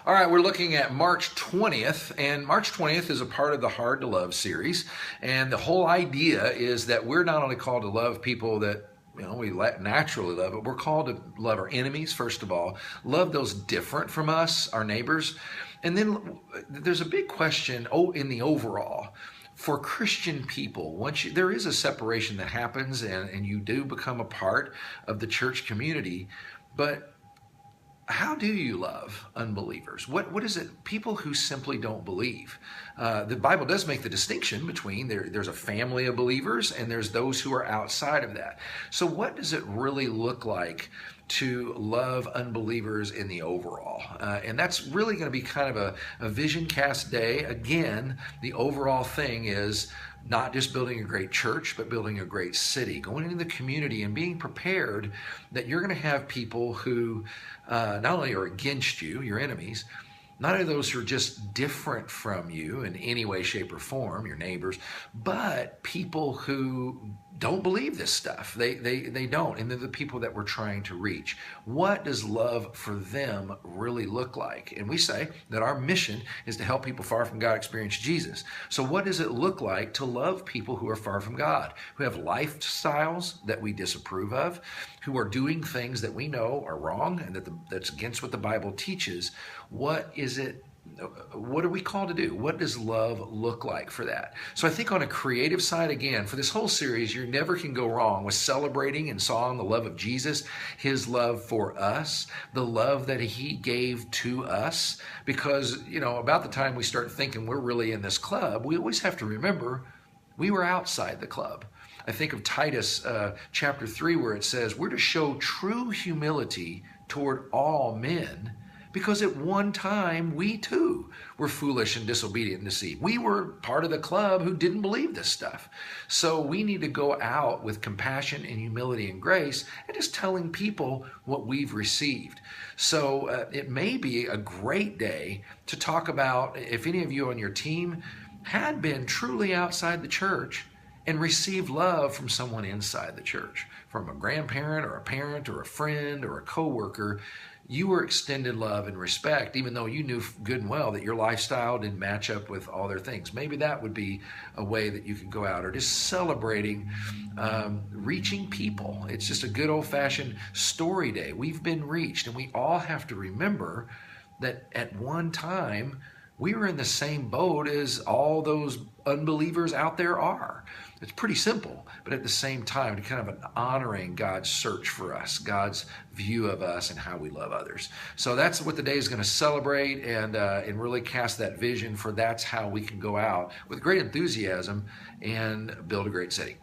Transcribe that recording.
All right, we're looking at March 20th, and March 20th is a part of the Hard to Love series. And the whole idea is that we're not only called to love people that we naturally love, but we're called to love our enemies, first of all, love those different from us, our neighbors. And then there's a big question in the overall. For Christian people, there is a separation that happens and you do become a part of the church community, but how do you love unbelievers? What is it? People who simply don't believe. The Bible does make the distinction between there's a family of believers and there's those who are outside of that. So what does it really look like to love unbelievers in the overall? And that's really going to be kind of a vision cast day. Again, the overall thing is not just building a great church, but building a great city, going into the community and being prepared that you're going to have people who not only are against you, your enemies, not only those who are just different from you in any way, shape, or form, your neighbors, but people who don't believe this stuff. They don't, and they're the people that we're trying to reach. What does love for them really look like? And we say that our mission is to help people far from God experience Jesus. So what does it look like to love people who are far from God, who have lifestyles that we disapprove of, who are doing things that we know are wrong and that's against what the Bible teaches? What are we called to do? What does love look like for that? So I think on a creative side, again, for this whole series, you never can go wrong with celebrating in song the love of Jesus, his love for us, the love that he gave to us. Because, about the time we start thinking we're really in this club, we always have to remember we were outside the club. I think of Titus chapter 3, where it says we're to show true humility toward all men, because at one time we too were foolish and disobedient and deceived. We were part of the club who didn't believe this stuff. So we need to go out with compassion and humility and grace and just telling people what we've received. So it may be a great day to talk about if any of you on your team had been truly outside the church and received love from someone inside the church, from a grandparent or a parent or a friend or a coworker. You were extended love and respect, even though you knew good and well that your lifestyle didn't match up with all their things. Maybe that would be a way that you could go out, or just celebrating reaching people. It's just a good old-fashioned story day. We've been reached, and we all have to remember that at one time we were in the same boat as all those unbelievers out there are. It's pretty simple, but at the same time, to kind of honoring God's search for us, God's view of us and how we love others. So that's what the day is going to celebrate and really cast that vision for that's how we can go out with great enthusiasm and build a great city.